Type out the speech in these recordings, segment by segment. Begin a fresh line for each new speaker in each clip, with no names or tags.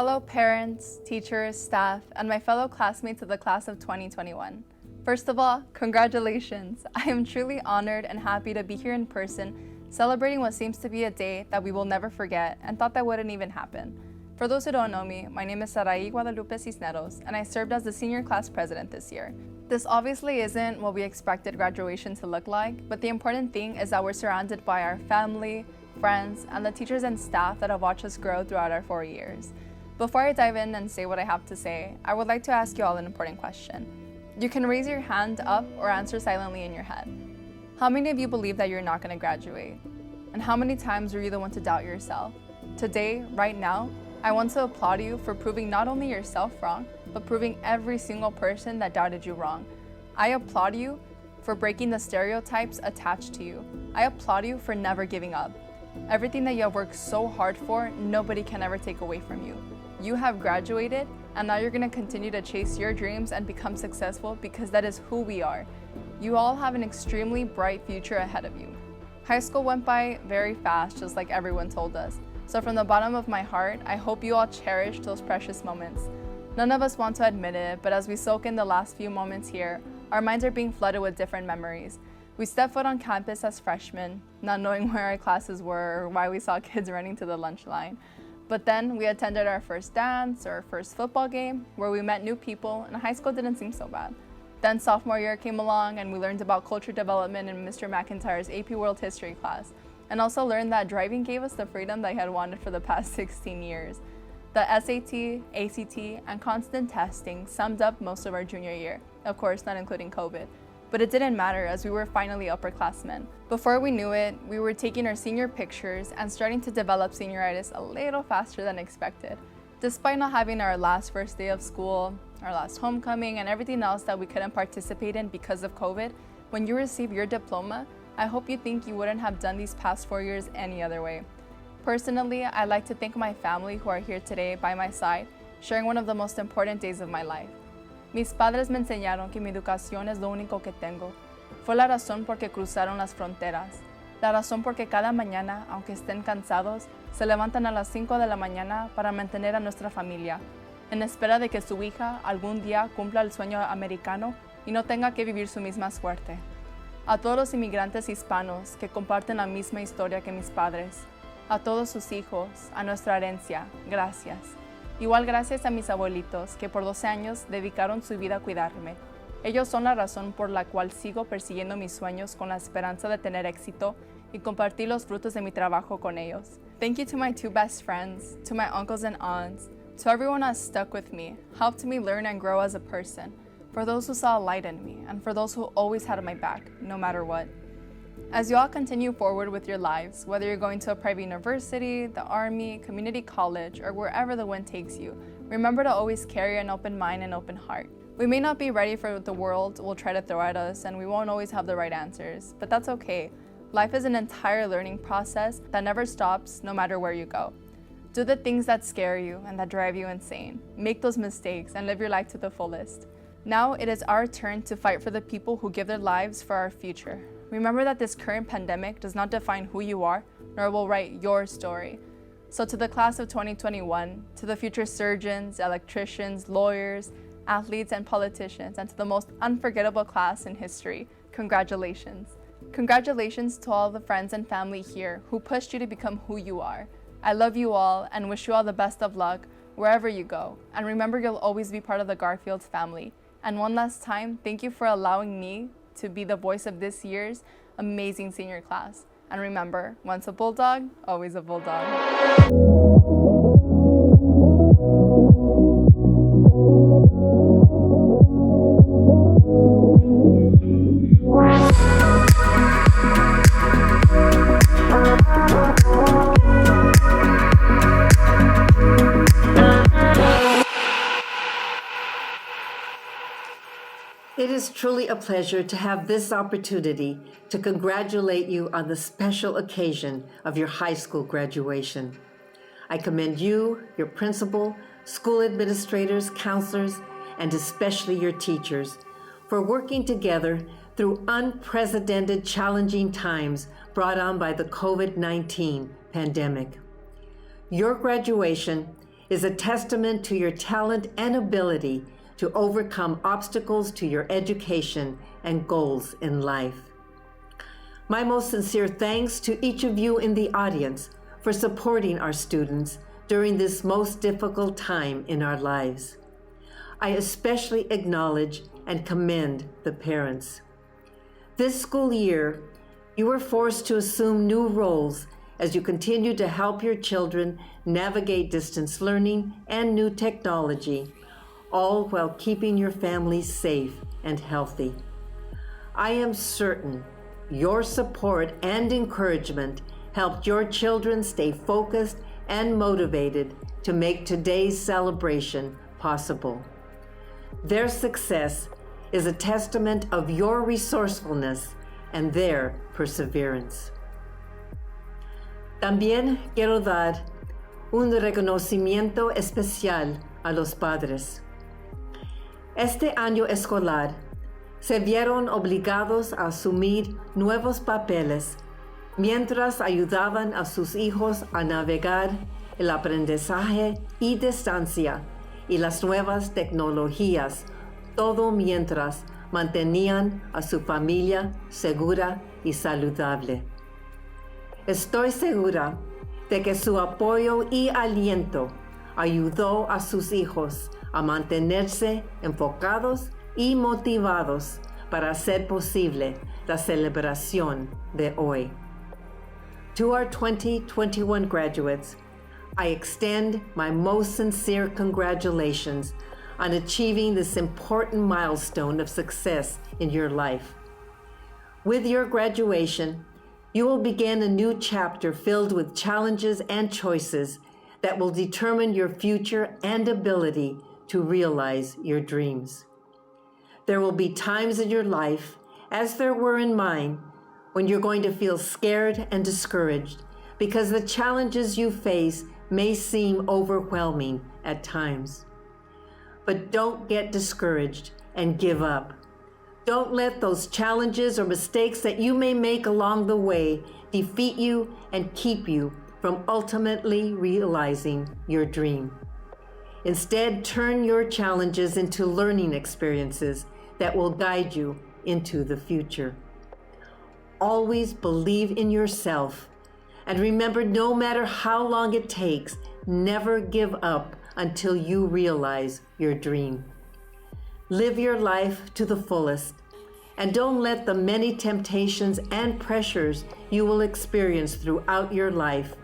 Hello parents, teachers, staff, and my fellow classmates of the class of 2021. First of all, congratulations! I am truly honored and happy to be here in person, celebrating what seems to be a day that we will never forget and thought that wouldn't even happen. For those who don't know me, my name is Sarahi Cisneros, and I served as the senior class president this year. This obviously isn't what we expected graduation to look like, but the important thing is that we're surrounded by our family, friends, and the teachers and staff that have watched us grow throughout our 4 years. Before I dive in and say what I have to say, I would like to ask you all an important question. You can raise your hand up or answer silently in your head. How many of you believe that you're not going to graduate? And how many times were you the one to doubt yourself? Today, right now, I want to applaud you for proving not only yourself wrong, but proving every single person that doubted you wrong. I applaud you for breaking the stereotypes attached to you. I applaud you for never giving up. Everything that you have worked so hard for, nobody can ever take away from you. You have graduated, and now you're going to continue to chase your dreams and become successful because that is who we are. You all have an extremely bright future ahead of you. High school went by very fast, just like everyone told us. So from the bottom of my heart, I hope you all cherish those precious moments. None of us want to admit it, but as we soak in the last few moments here, our minds are being flooded with different memories. We stepped foot on campus as freshmen, not knowing where our classes were or why we saw kids running to the lunch line. But then we attended our first dance or our first football game where we met new people, and high school didn't seem so bad. Then sophomore year came along and we learned about culture development in Mr. McIntyre's AP World History class, and also learned that driving gave us the freedom that I had wanted for the past 16 years. The SAT, ACT, and constant testing summed up most of our junior year, of course not including COVID. But it didn't matter as we were finally upperclassmen. Before we knew it, we were taking our senior pictures and starting to develop senioritis a little faster than expected. Despite not having our last first day of school, our last homecoming, and everything else that we couldn't participate in because of COVID, when you receive your diploma, I hope you think you wouldn't have done these past 4 years any other way. Personally, I'd like to thank my family who are here today by my side, sharing one of the most important days of my life. Mis padres me enseñaron que mi educación es lo único que tengo. Fue la razón por que cruzaron las fronteras. La razón por que cada mañana, aunque estén cansados, se levantan a las 5 de la mañana para mantener a nuestra familia, en espera de que su hija algún día cumpla el sueño americano y no tenga que vivir su misma suerte. A todos los inmigrantes hispanos que comparten la misma historia que mis padres, a todos sus hijos, a nuestra herencia, gracias. Igual gracias a mis abuelitos que por 12 años dedicaron su vida a cuidarme. Ellos son la razón por la cual sigo persiguiendo mis sueños con la esperanza de tener éxito y compartir los frutos de mi trabajo con ellos. Thank you to my 2 best friends, to my uncles and aunts, to everyone who has stuck with me, helped me learn and grow as a person, for those who saw a light in me, and for those who always had my back, no matter what. As you all continue forward with your lives, whether you're going to a private university, the army, community college, or wherever the wind takes you, remember to always carry an open mind and open heart. We may not be ready for what the world will try to throw at us, and we won't always have the right answers, but that's okay. Life is an entire learning process that never stops, no matter where you go. Do the things that scare you and that drive you insane. Make those mistakes and live your life to the fullest. Now it is our turn to fight for the people who give their lives for our future. Remember that this current pandemic does not define who you are, nor will write your story. So to the class of 2021, to the future surgeons, electricians, lawyers, athletes, and politicians, and to the most unforgettable class in history, congratulations. Congratulations to all the friends and family here who pushed you to become who you are. I love you all and wish you all the best of luck wherever you go. And remember, you'll always be part of the Garfield family. And one last time, thank you for allowing me to be the voice of this year's amazing senior class. And remember, once a bulldog, always a bulldog.
It is truly a pleasure to have this opportunity to congratulate you on the special occasion of your high school graduation. I commend you, your principal, school administrators, counselors, and especially your teachers for working together through unprecedented challenging times brought on by the COVID-19 pandemic. Your graduation is a testament to your talent and ability to overcome obstacles to your education and goals in life. My most sincere thanks to each of you in the audience for supporting our students during this most difficult time in our lives. I especially acknowledge and commend the parents. This school year, you were forced to assume new roles as you continue to help your children navigate distance learning and new technology, all while keeping your families safe and healthy. I am certain your support and encouragement helped your children stay focused and motivated to make today's celebration possible. Their success is a testament of your resourcefulness and their perseverance. También quiero dar un reconocimiento especial a los padres. Este año escolar se vieron obligados a asumir nuevos papeles mientras ayudaban a sus hijos a navegar el aprendizaje y distancia y las nuevas tecnologías, todo mientras mantenían a su familia segura y saludable. Estoy segura de que su apoyo y aliento ayudó a sus hijos a mantenerse enfocados y motivados para hacer posible la celebración de hoy. To our 2021 graduates, I extend my most sincere congratulations on achieving this important milestone of success in your life. With your graduation, you will begin a new chapter filled with challenges and choices that will determine your future and ability to realize your dreams. There will be times in your life, as there were in mine, when you're going to feel scared and discouraged because the challenges you face may seem overwhelming at times. But don't get discouraged and give up. Don't let those challenges or mistakes that you may make along the way defeat you and keep you from ultimately realizing your dream. Instead, turn your challenges into learning experiences that will guide you into the future. Always believe in yourself, and remember, no matter how long it takes, never give up until you realize your dream. Live your life to the fullest, and don't let the many temptations and pressures you will experience throughout your life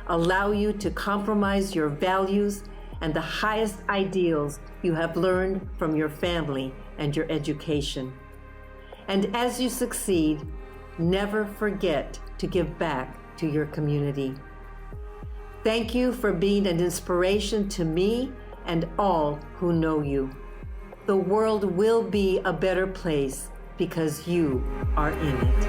allow you to compromise your values and the highest ideals you have learned from your family and your education. And as you succeed, never forget to give back to your community. Thank you for being an inspiration to me and all who know you. The world will be a better place because you are in it.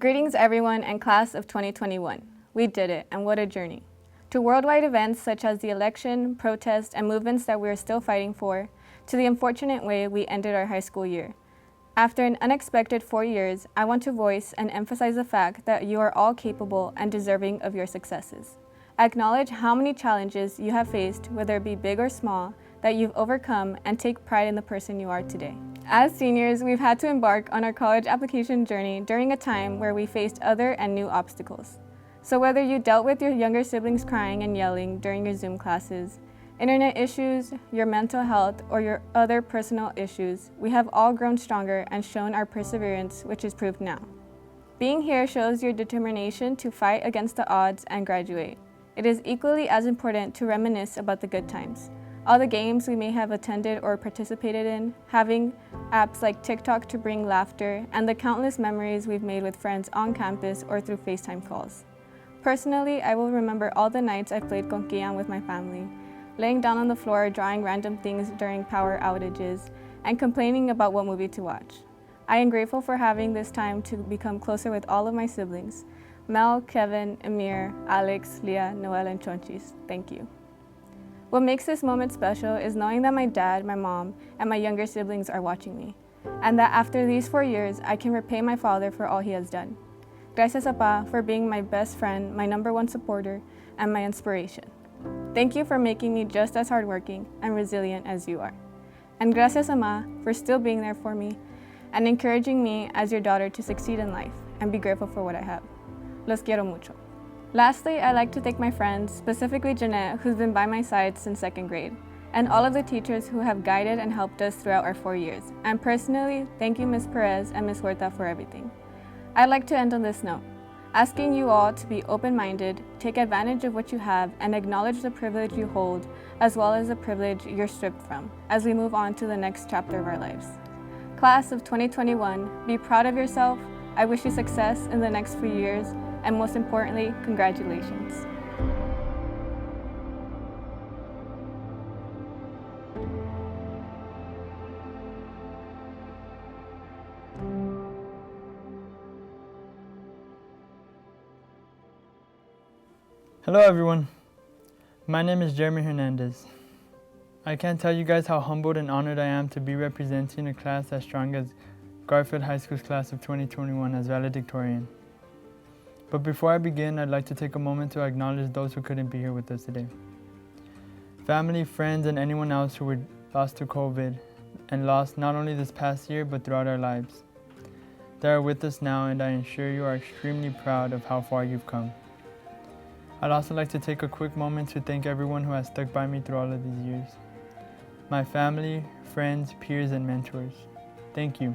Greetings everyone and class of 2021. We did it, and what a journey. To worldwide events such as the election, protests, and movements that we are still fighting for, to the unfortunate way we ended our high school year. After an unexpected 4 years, I want to voice and emphasize the fact that you are all capable and deserving of your successes. Acknowledge how many challenges you have faced, whether it be big or small, that you've overcome, and take pride in the person you are today. As seniors, we've had to embark on our college application journey during a time where we faced other and new obstacles. So whether you dealt with your younger siblings crying and yelling during your Zoom classes, internet issues, your mental health, or your other personal issues, we have all grown stronger and shown our perseverance, which is proved now. Being here shows your determination to fight against the odds and graduate. It is equally as important to reminisce about the good times. All the games we may have attended or participated in, having apps like TikTok to bring laughter, and the countless memories we've made with friends on campus or through FaceTime calls. Personally, I will remember all the nights I played conquillan with my family, laying down on the floor drawing random things during power outages, and complaining about what movie to watch.
I am grateful for having this time to become closer with all of my siblings, Mel, Kevin, Amir, Alex, Leah, Noel, and Chonchis. Thank you. What makes this moment special is knowing that my dad, my mom, and my younger siblings are watching me, and that after these 4 years, I can repay my father for all he has done. Gracias, Apa, for being my best friend, my #1 supporter, and my inspiration. Thank you for making me just as hardworking and resilient as you are. And gracias, Ama, for still being there for me and encouraging me as your daughter to succeed in life and be grateful for what I have. Los quiero mucho. Lastly, I'd like to thank my friends, specifically Jeanette, who's been by my side since 2nd grade, and all of the teachers who have guided and helped us throughout our 4 years. And personally, thank you Ms. Perez and Ms. Huerta for everything. I'd like to end on this note, asking you all to be open-minded, take advantage of what you have, and acknowledge the privilege you hold, as well as the privilege you're stripped from, as we move on to the next chapter of our lives. Class of 2021, be proud of yourself. I wish you success in the next few years, and most importantly, congratulations.
Hello everyone, my name is Jeremy Hernandez. I can't tell you guys how humbled and honored I am to be representing a class as strong as Garfield High School's class of 2021 as valedictorian. But before I begin, I'd like to take a moment to acknowledge those who couldn't be here with us today. Family, friends, and anyone else who were lost to COVID and lost not only this past year but throughout our lives. They are with us now, and I assure you are extremely proud of how far you've come. I'd also like to take a quick moment to thank everyone who has stuck by me through all of these years. My family, friends, peers, and mentors. Thank you.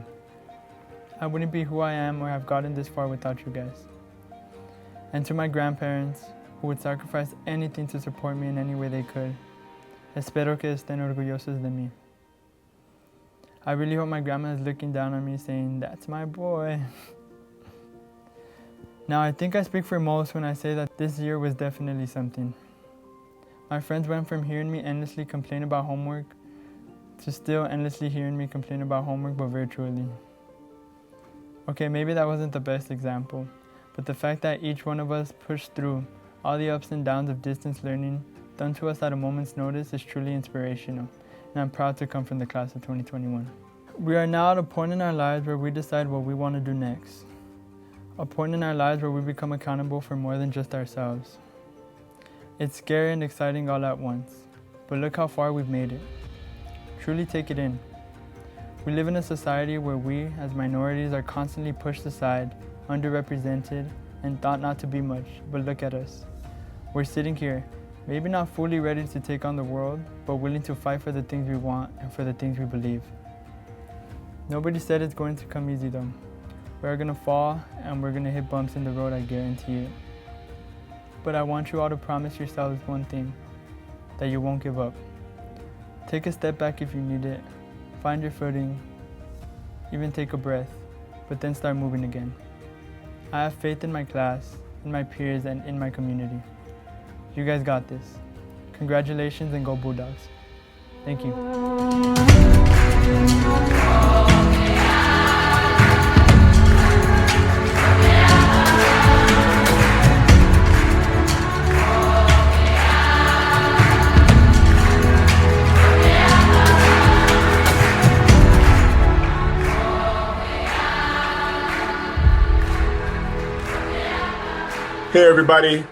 I wouldn't be who I am or have gotten this far without you guys. And to my grandparents, who would sacrifice anything to support me in any way they could. Espero que estén orgullosos de mí. I really hope my grandma is looking down on me saying, "That's my boy." Now, I think I speak for most when I say that this year was definitely something. My friends went from hearing me endlessly complain about homework to still endlessly hearing me complain about homework, but virtually. Okay, maybe that wasn't the best example, but the fact that each one of us pushed through all the ups and downs of distance learning done to us at a moment's notice is truly inspirational, and I'm proud to come from the class of 2021. We are now at a point in our lives where we decide what we want to do next. A point in our lives where we become accountable for more than just ourselves. It's scary and exciting all at once, but look how far we've made it. Truly take it in. We live in a society where we, as minorities, are constantly pushed aside, underrepresented, and thought not to be much, but look at us. We're sitting here, maybe not fully ready to take on the world, but willing to fight for the things we want and for the things we believe. Nobody said it's going to come easy though. We're gonna fall and we're gonna hit bumps in the road, I guarantee it. But I want you all to promise yourselves one thing, that you won't give up. Take a step back if you need it, find your footing, even take a breath, but then start moving again. I have faith in my class, in my peers, and in my community. You guys got this. Congratulations and go Bulldogs. Thank you.
Hey everybody,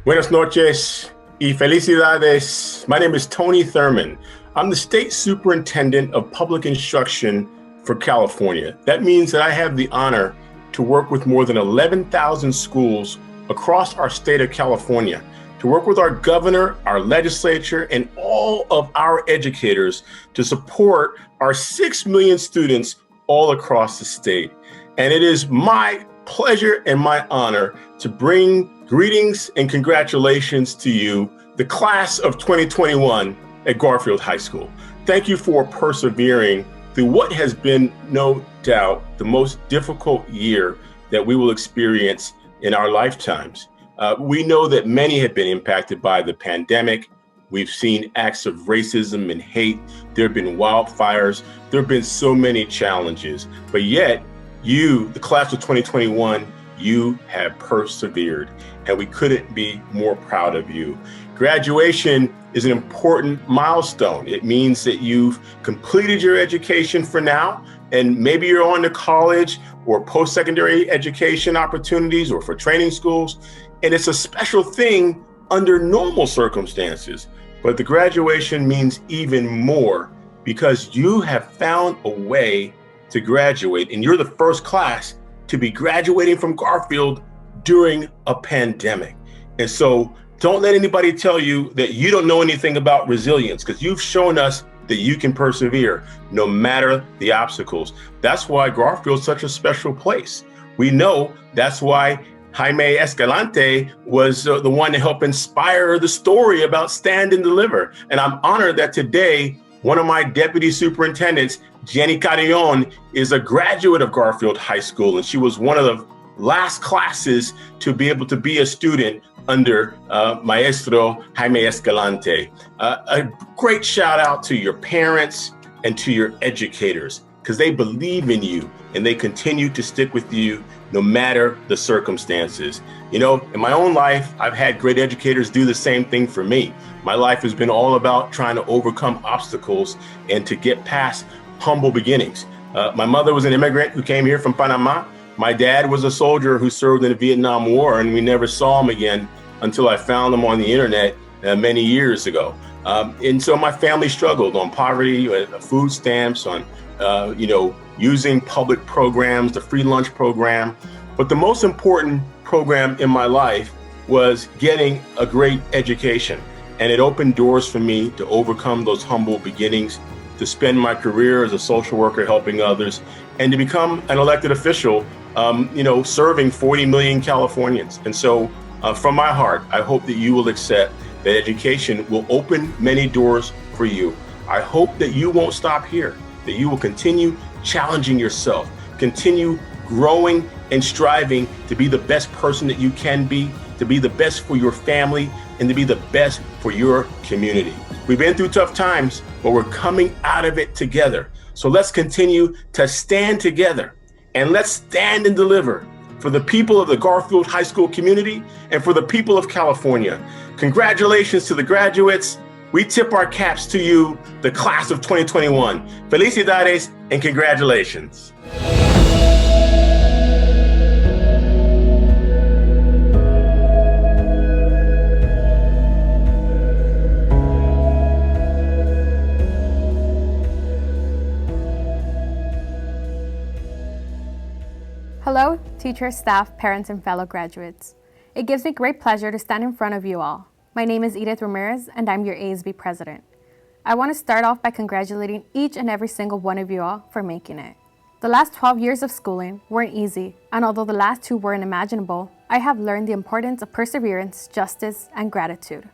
buenas noches y felicidades. My name is Tony Thurmond. I'm the State Superintendent of Public Instruction for California. That means that I have the honor to work with more than 11,000 schools across our state of California, to work with our governor, our legislature, and all of our educators to support our 6 million students all across the state. And it is my pleasure and my honor to bring greetings and congratulations to you, the class of 2021 at Garfield High School. Thank you for persevering through what has been, no doubt, the most difficult year that we will experience in our lifetimes. We know that many have been impacted by the pandemic. We've seen acts of racism and hate. There have been wildfires. There have been so many challenges, but yet You, the class of 2021, you have persevered, and we couldn't be more proud of you. Graduation is an important milestone. It means that you've completed your education for now, and maybe you're on to college or post-secondary education opportunities or for training schools. And it's a special thing under normal circumstances. But the graduation means even more because you have found a way to graduate, and you're the first class to be graduating from Garfield during a pandemic. And so don't let anybody tell you that you don't know anything about resilience, because you've shown us that you can persevere no matter the obstacles. That's why Garfield's such a special place. We know that's why Jaime Escalante was the one to help inspire the story about Stand and Deliver. And I'm honored that today, one of my deputy superintendents, Jenny Carillon, is a graduate of Garfield High School, and she was one of the last classes to be able to be a student under Maestro Jaime Escalante. A great shout out to your parents and to your educators, because they believe in you and they continue to stick with you no matter the circumstances. You know, in my own life, I've had great educators do the same thing for me. My life has been all about trying to overcome obstacles and to get past humble beginnings. My mother was an immigrant who came here from Panama. My dad was a soldier who served in the Vietnam War, and we never saw him again until I found him on the internet many years ago. And so my family struggled on poverty, food stamps, on using public programs, the free lunch program. But the most important program in my life was getting a great education. And it opened doors for me to overcome those humble beginnings, to spend my career as a social worker helping others, and to become an elected official, serving 40 million Californians. And so from my heart, I hope that you will accept that education will open many doors for you. I hope that you won't stop here, that you will continue challenging yourself, continue growing and striving to be the best person that you can be, to be the best for your family, and to be the best for your community. We've been through tough times, but we're coming out of it together. So let's continue to stand together, and let's stand and deliver for the people of the Garfield High School community and for the people of California. Congratulations to the graduates. We tip our caps to you, the class of 2021. Felicidades and congratulations.
Hello, teachers, staff, parents, and fellow graduates. It gives me great pleasure to stand in front of you all. My name is Edith Ramirez, and I'm your ASB president. I want to start off by congratulating each and every single one of you all for making it. The last 12 years of schooling weren't easy, and although the last 2 were unimaginable, I have learned the importance of perseverance, justice, and gratitude.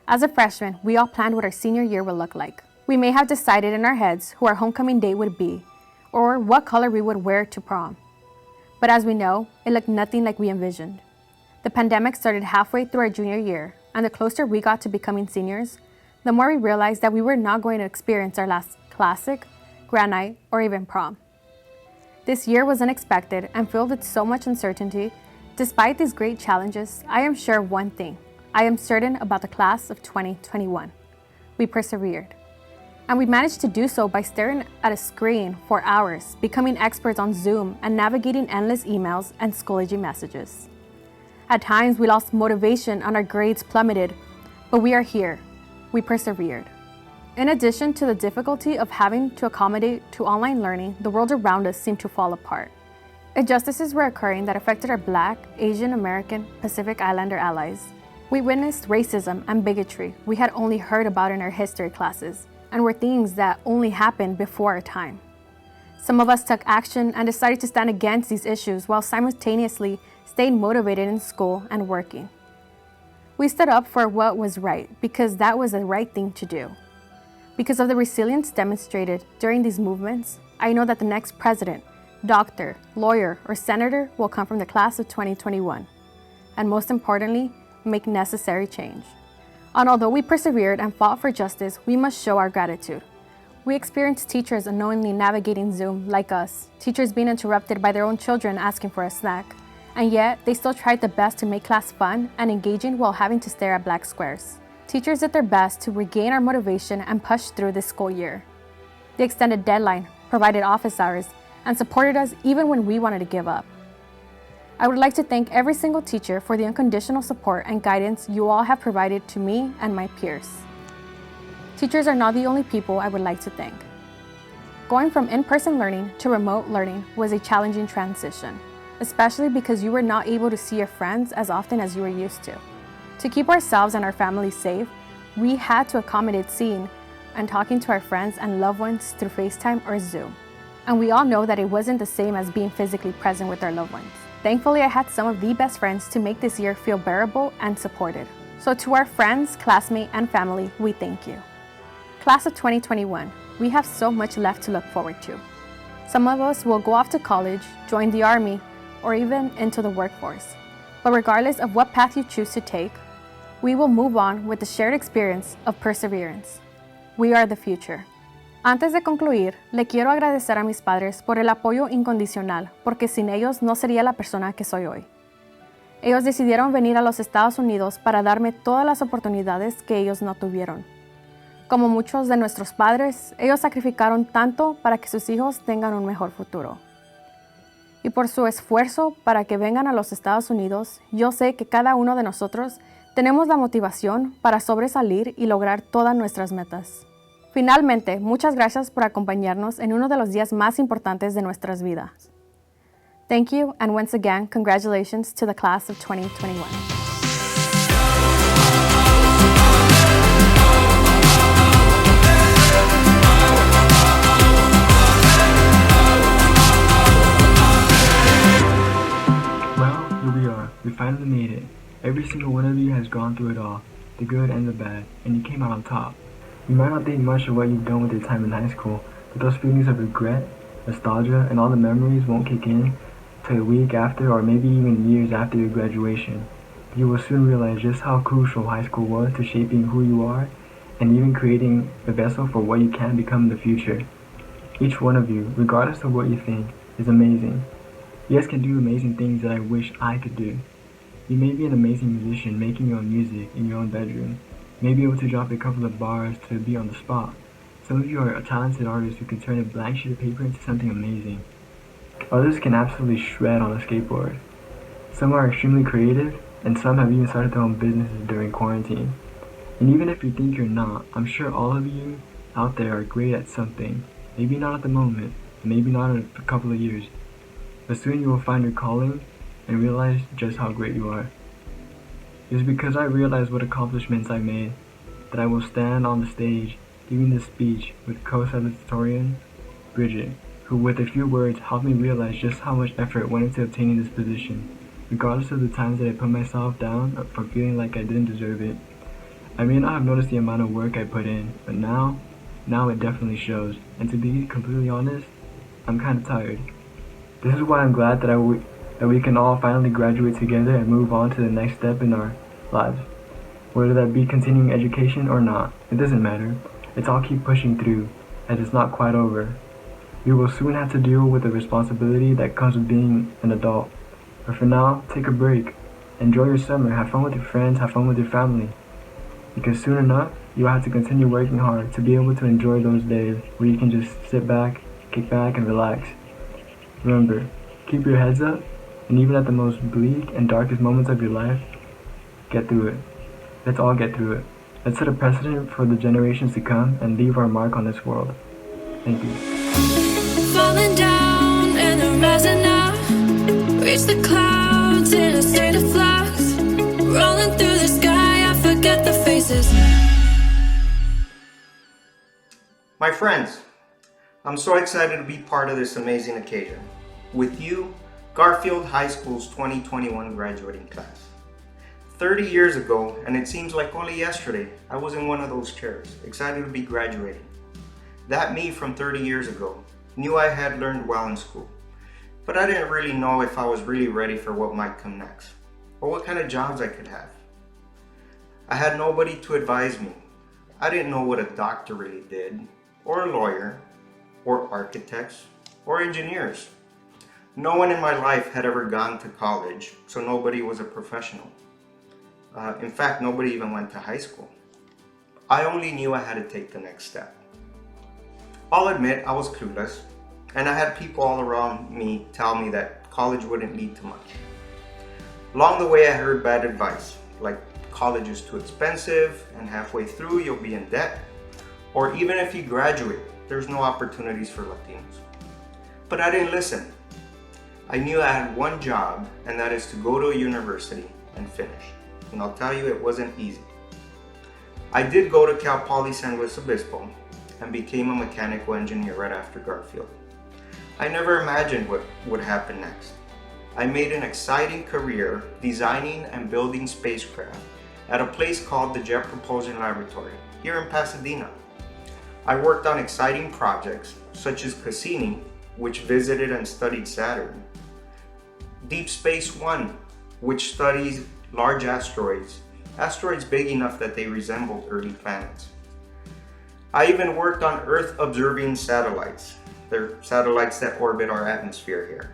As a freshman, we all planned what our senior year would look like. We may have decided in our heads who our homecoming date would be, or what color we would wear to prom. But as we know, it looked nothing like we envisioned. The pandemic started halfway through our junior year, and the closer we got to becoming seniors, the more we realized that we were not going to experience our last classic, grand night, or even prom. This year was unexpected and filled with so much uncertainty. Despite these great challenges, I am sure of one thing. I am certain about the class of 2021. We persevered. And we managed to do so by staring at a screen for hours, becoming experts on Zoom, and navigating endless emails and Schoology messages. At times, we lost motivation and our grades plummeted, but we are here. We persevered. In addition to the difficulty of having to accommodate to online learning, the world around us seemed to fall apart. Injustices were occurring that affected our Black, Asian American, Pacific Islander allies. We witnessed racism and bigotry we had only heard about in our history classes, and were things that only happened before our time. Some of us took action and decided to stand against these issues while simultaneously staying motivated in school and working. We stood up for what was right because that was the right thing to do. Because of the resilience demonstrated during these movements, I know that the next president, doctor, lawyer, or senator will come from the class of 2021, and most importantly, make necessary change. And although we persevered and fought for justice, we must show our gratitude. We experienced teachers unknowingly navigating Zoom like us, teachers being interrupted by their own children asking for a snack, and yet they still tried their best to make class fun and engaging while having to stare at black squares. Teachers did their best to regain our motivation and push through this school year. They extended deadline, provided office hours, and supported us even when we wanted to give up. I would like to thank every single teacher for the unconditional support and guidance you all have provided to me and my peers. Teachers are not the only people I would like to thank. Going from in-person learning to remote learning was a challenging transition, especially because you were not able to see your friends as often as you were used to. To keep ourselves and our families safe, we had to accommodate seeing and talking to our friends and loved ones through FaceTime or Zoom. And we all know that it wasn't the same as being physically present with our loved ones. Thankfully, I had some of the best friends to make this year feel bearable and supported. So to our friends, classmates, and family, we thank you. Class of 2021, we have so much left to look forward to. Some of us will go off to college, join the Army, or even into the workforce. But regardless of what path you choose to take, we will move on with the shared experience of perseverance. We are the future. Antes de concluir, le quiero agradecer a mis padres por el apoyo incondicional, porque sin ellos no sería la persona que soy hoy. Ellos decidieron venir a los Estados Unidos para darme todas las oportunidades que ellos no tuvieron. Como muchos de nuestros padres, ellos sacrificaron tanto para que sus hijos tengan un mejor futuro. Y por su esfuerzo para que vengan a los Estados Unidos, yo sé que cada uno de nosotros tenemos la motivación para sobresalir y lograr todas nuestras metas. Finalmente, muchas gracias por acompañarnos en uno de los días más importantes de nuestras vidas. Thank you, and once again, congratulations to the class of 2021.
Well, here we are. We finally made it. Every single one of you has gone through it all, the good and the bad, and you came out on top. You might not think much of what you've done with your time in high school, but those feelings of regret, nostalgia, and all the memories won't kick in till a week after or maybe even years after your graduation. You will soon realize just how crucial high school was to shaping who you are and even creating a vessel for what you can become in the future. Each one of you, regardless of what you think, is amazing. You guys can do amazing things that I wish I could do. You may be an amazing musician making your own music in your own bedroom. You may be able to drop a couple of bars to be on the spot. Some of you are talented artists who can turn a blank sheet of paper into something amazing. Others can absolutely shred on a skateboard. Some are extremely creative, and some have even started their own businesses during quarantine. And even if you think you're not, I'm sure all of you out there are great at something. Maybe not at the moment, and maybe not in a couple of years. But soon you will find your calling and realize just how great you are. It is because I realize what accomplishments I made that I will stand on the stage giving this speech with co-salutatorian Brigette, who with a few words helped me realize just how much effort went into obtaining this position, regardless of the times that I put myself down for feeling like I didn't deserve it. I may not have noticed the amount of work I put in, but now it definitely shows. And to be completely honest, I'm kind of tired. This is why I'm glad that we can all finally graduate together and move on to the next step in our lives. Whether that be continuing education or not, it doesn't matter. It's all keep pushing through, as it's not quite over. We will soon have to deal with the responsibility that comes with being an adult. But for now, take a break. Enjoy your summer, have fun with your friends, have fun with your family. Because soon enough, you'll have to continue working hard to be able to enjoy those days where you can just sit back, kick back, and relax. Remember, keep your heads up, and even at the most bleak and darkest moments of your life, get through it. Let's all get through it. Let's set a precedent for the generations to come and leave our mark on this world. Thank you.
Falling down and then rising up, reach the clouds in a state of flux, rolling through the sky, I forget the faces.
My friends, I'm so excited to be part of this amazing occasion. With you, Garfield High School's 2021 graduating class. 30 years ago, and it seems like only yesterday, I was in one of those chairs, excited to be graduating. That me from 30 years ago knew I had learned well in school, but I didn't really know if I was really ready for what might come next, or what kind of jobs I could have. I had nobody to advise me. I didn't know what a doctor really did, or a lawyer, or architects, or engineers. No one in my life had ever gone to college, so nobody was a professional. In fact, nobody even went to high school. I only knew I had to take the next step. I'll admit I was clueless, and I had people all around me tell me that college wouldn't lead to much. Along the way, I heard bad advice, like college is too expensive, and halfway through you'll be in debt, or even if you graduate, there's no opportunities for Latinos. But I didn't listen. I knew I had one job, and that is to go to a university and finish. And I'll tell you, it wasn't easy. I did go to Cal Poly San Luis Obispo and became a mechanical engineer right after Garfield. I never imagined what would happen next. I made an exciting career designing and building spacecraft at a place called the Jet Propulsion Laboratory here in Pasadena. I worked on exciting projects such as Cassini, which visited and studied Saturn, Deep Space One, which studies large asteroids big enough that they resembled early planets. I even worked on Earth-observing satellites. They're satellites that orbit our atmosphere here,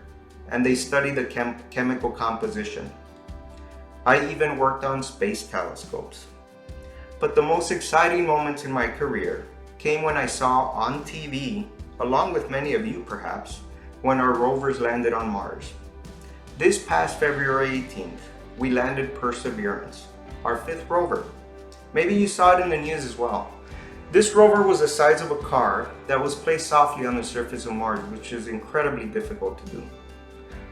and they study the chemical composition. I even worked on space telescopes. But the most exciting moments in my career came when I saw on TV, along with many of you perhaps, when our rovers landed on Mars. This past February 18th, we landed Perseverance, our 5th rover. Maybe you saw it in the news as well. This rover was the size of a car that was placed softly on the surface of Mars, which is incredibly difficult to do.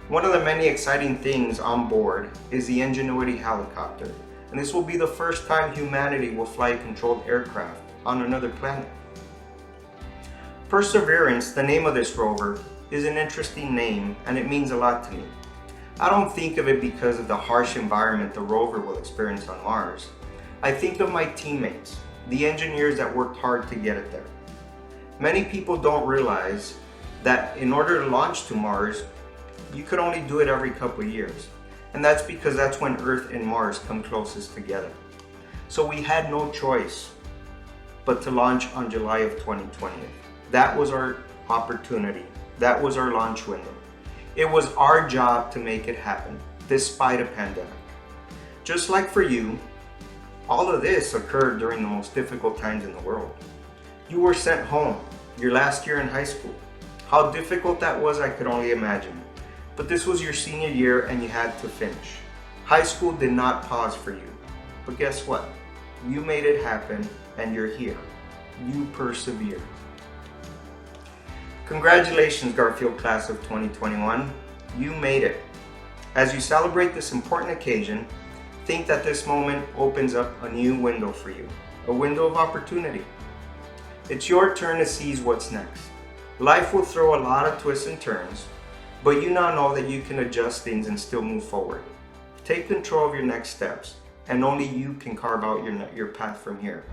One of the many exciting things on board is the Ingenuity helicopter, and this will be the first time humanity will fly a controlled aircraft on another planet. Perseverance, the name of this rover, is an interesting name, and it means a lot to me. I don't think of it because of the harsh environment the rover will experience on Mars. I think of my teammates, the engineers that worked hard to get it there. Many people don't realize that in order to launch to Mars, you could only do it every couple of years. And that's because that's when Earth and Mars come closest together. So we had no choice but to launch on July of 2020. That was our opportunity. That was our launch window. It was our job to make it happen, despite a pandemic. Just like for you, all of this occurred during the most difficult times in the world. You were sent home, your last year in high school. How difficult that was, I could only imagine. But this was your senior year and you had to finish. High school did not pause for you. But guess what? You made it happen and you're here. You persevered. Congratulations, Garfield Class of 2021. You made it. As you celebrate this important occasion, think that this moment opens up a new window for you, a window of opportunity. It's your turn to seize what's next. Life will throw a lot of twists and turns, but you now know that you can adjust things and still move forward. Take control of your next steps, and only you can carve out your path from here.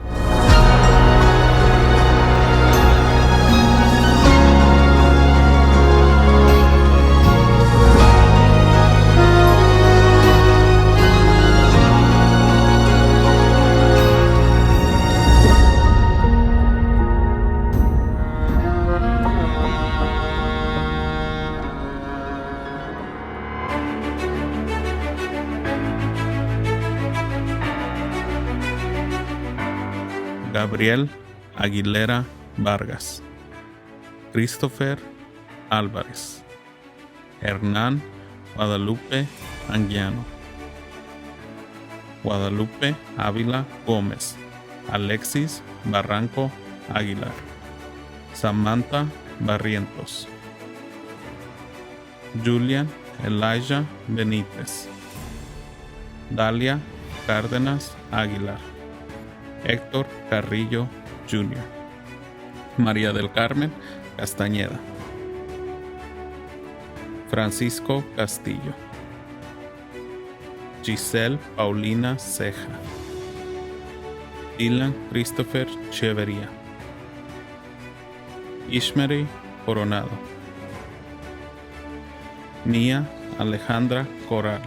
Gabriel Aguilera Vargas, Christopher Álvarez, Hernán Guadalupe Anguiano, Guadalupe Ávila Gómez, Alexis Barranco Aguilar, Samantha Barrientos, Julian Elijah Benítez, Dalia Cárdenas Aguilar, Héctor Carrillo Jr., María del Carmen Castañeda, Francisco Castillo, Giselle Paulina Ceja, Dylan Christopher Chevería, Ishmery Coronado, Mía Alejandra Corral,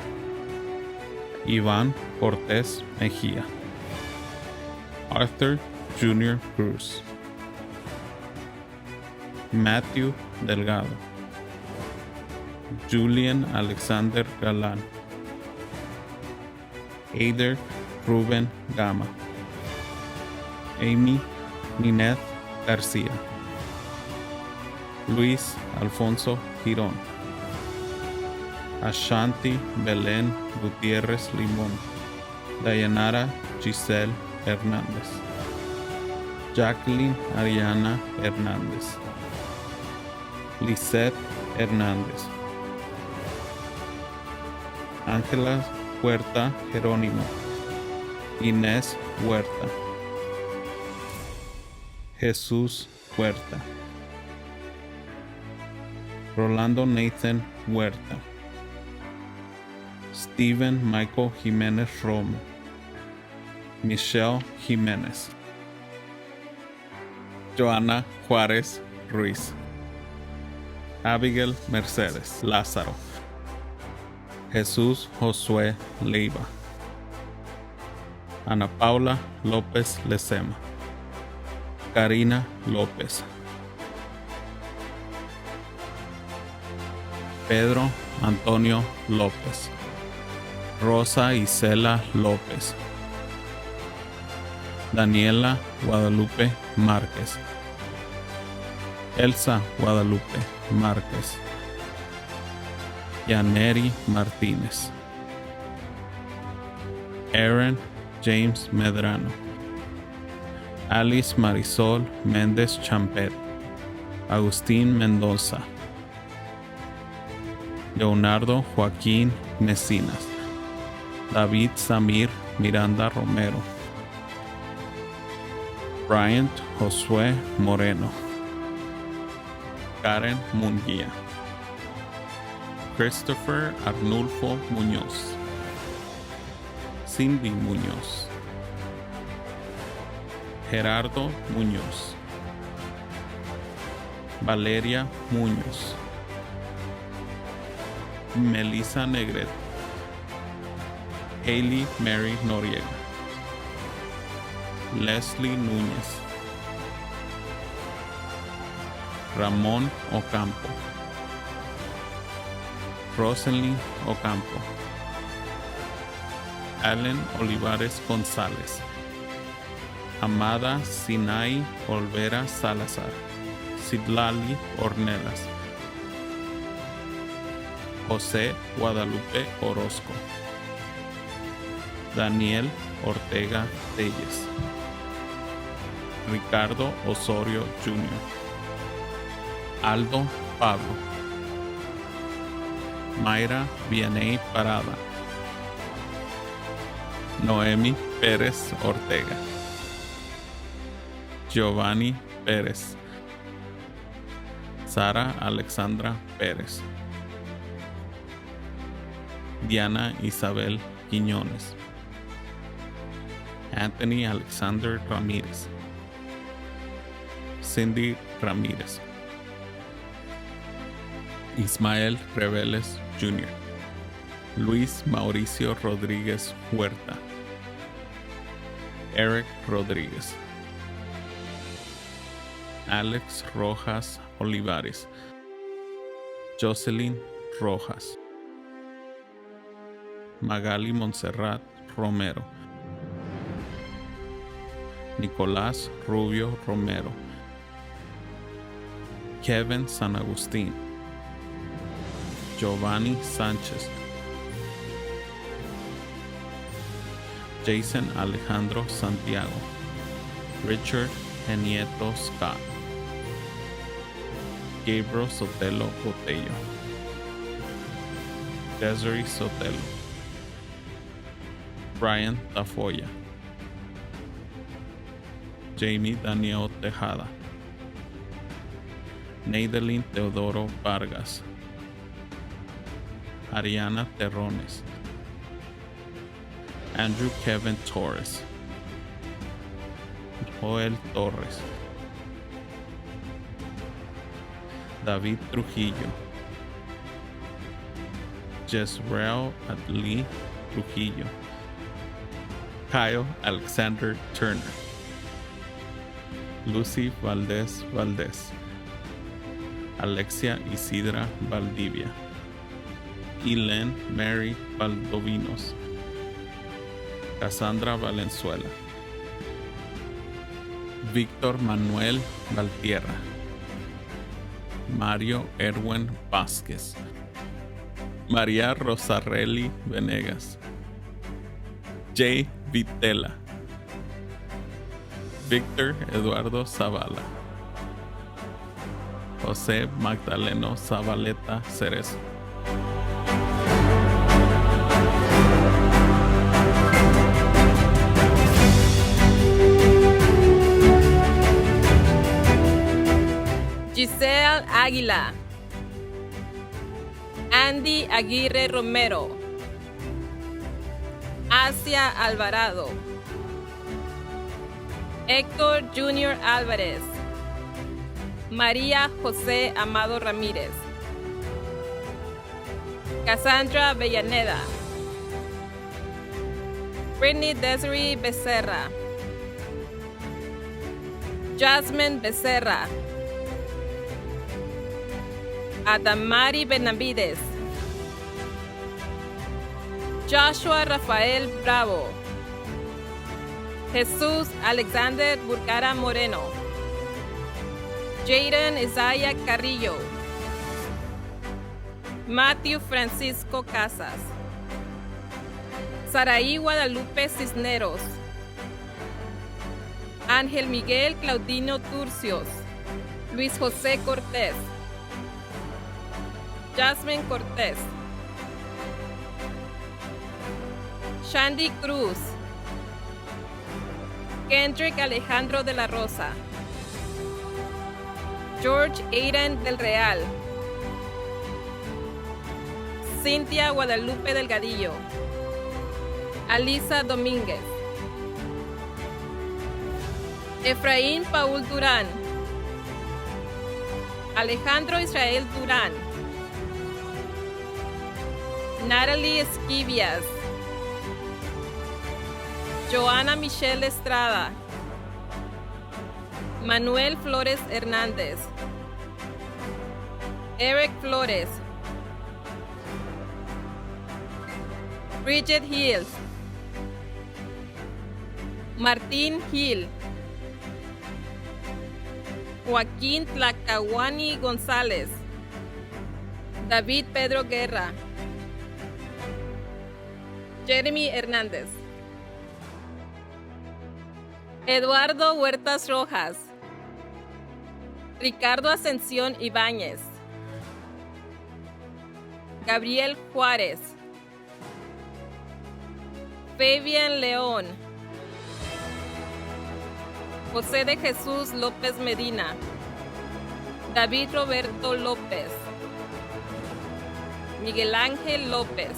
Iván Cortés Mejía, Arthur Jr. Cruz, Matthew Delgado, Julian Alexander Galán, Eider Ruben Gama, Amy Nineth García, Luis Alfonso Girón, Ashanti Belén Gutiérrez Limón, Dayanara Giselle Hernández, Jacqueline Ariana Hernández, Lisette Hernández, Ángela Huerta Jerónimo, Inés Huerta, Jesús Huerta, Rolando Nathan Huerta, Steven Michael Jiménez Romo, Michelle Jiménez, Joana Juárez Ruiz, Abigail Mercedes Lázaro, Jesús Josué Leiva, Ana Paula López Lecema, Karina López, Pedro Antonio López, Rosa Isela López, Daniela Guadalupe Márquez, Elsa Guadalupe Márquez, Yaneri Martínez, Aaron James Medrano, Alice Marisol Méndez Champet, Agustín Mendoza, Leonardo Joaquín Mesinas, David Samir Miranda Romero, Bryant Josué Moreno, Karen Munguía, Christopher Arnulfo Muñoz, Cindy Muñoz, Gerardo Muñoz, Valeria Muñoz, Melissa Negret, Hailey Mary Noriega, Leslie Núñez, Ramón Ocampo, Roselyn Ocampo, Allen Olivares González, Amada Sinai Olvera Salazar, Sidlali Ornelas, José Guadalupe Orozco, Daniel Ortega Telles, Ricardo Osorio Jr., Aldo Pablo, Mayra Vianey Parada, Noemi Pérez Ortega, Giovanni Pérez, Sara Alexandra Pérez, Diana Isabel Quiñones, Anthony Alexander Ramirez, Cindy Ramírez, Ismael Reveles Jr., Luis Mauricio Rodríguez Huerta, Eric Rodríguez, Alex Rojas Olivares, Jocelyn Rojas, Magali Montserrat Romero, Nicolás Rubio Romero, Kevin San Agustín, Giovanni Sánchez, Jason Alejandro Santiago, Richard Genieto Scott, Gabriel Sotelo Botello, Desiree Sotelo, Brian Tafoya, Jamie Daniel Tejada, Neidelin Teodoro Vargas, Ariana Terrones, Andrew Kevin Torres, Joel Torres, David Trujillo, Jezreel Adli Trujillo, Kyle Alexander Turner, Lucy Valdez Valdez, Alexia Isidra Valdivia, Elen Mary Valdovinos, Cassandra Valenzuela, Víctor Manuel Valtierra, Mario Erwin Vázquez, María Rosarelli Venegas, Jay Vitela, Víctor Eduardo Zavala, José Magdaleno Zabaleta Cerezo,
Giselle Águila, Andy Aguirre Romero, Asia Alvarado, Héctor Junior Álvarez, María José Amado Ramírez, Cassandra Avellaneda, Brittany Desiree Becerra, Jasmine Becerra, Adamari Benavides, Joshua Rafael Bravo, Jesús Alexander Burgara Moreno, Jaden Isaiah Carrillo, Matthew Francisco Casas, Sarahi Guadalupe Cisneros, Ángel Miguel Claudino Turcios, Luis José Cortés, Jasmine Cortés, Shandy Cruz, Kendrick Alejandro de la Rosa, George Aiden del Real, Cintia Guadalupe Delgadillo, Alisa Domínguez, Efraín Paul Durán, Alejandro Israel Durán, Natalie Esquivias, Joana Michelle Estrada, Manuel Flores Hernández, Eric Flores, Brigette Gil, Martín Gil, Joaquín Tlacahuani González, David Pedro Guerra, Jeremy Hernández, Eduardo Huertas Rojas, Ricardo Ascensión Ibáñez, Gabriel Juárez, Fabián León, José de Jesús López Medina, David Roberto López, Miguel Ángel López,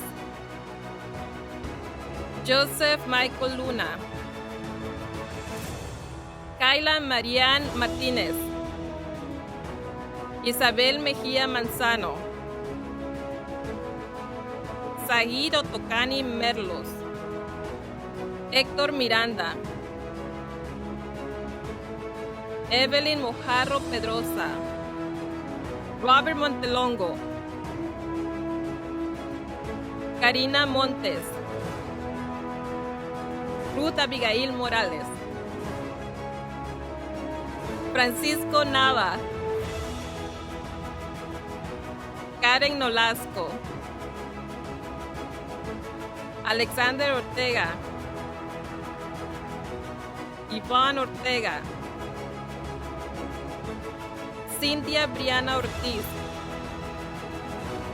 Joseph Michael Luna, Kayla Marian Martínez, Isabel Mejía Manzano, Zahid Otocani Merlos, Héctor Miranda, Evelyn Mojarro Pedrosa, Robert Montelongo, Karina Montes, Ruth Abigail Morales, Francisco Nava, Karen Nolasco, Alexander Ortega, Iván Ortega, Cintia Briana Ortiz,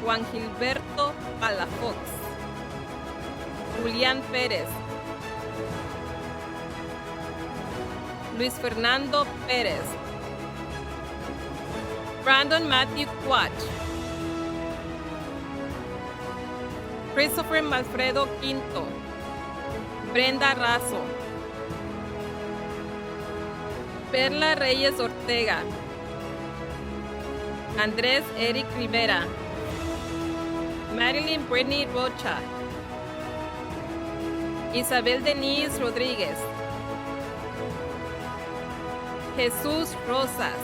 Juan Gilberto Palafox, Julián Pérez, Luis Fernando Pérez, Brandon Matthew Quach, Christopher Malfredo Quinto, Brenda Razo, Perla Reyes Ortega, Andrés Eric Rivera, Marilyn Brittany Rocha, Isabel Denise Rodríguez, Jesús Rosas,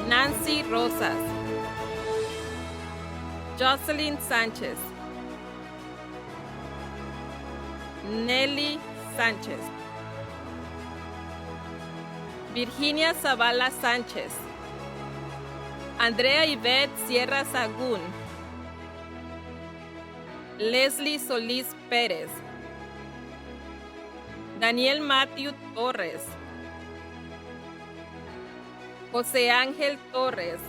Nancy Rosas, Jocelyn Sanchez, Nelly Sánchez, Virginia Zavala Sánchez, Andrea Ivette Sierra Sagún, Leslie Solís Pérez, Daniel Matthew Torres, José Ángel Torres,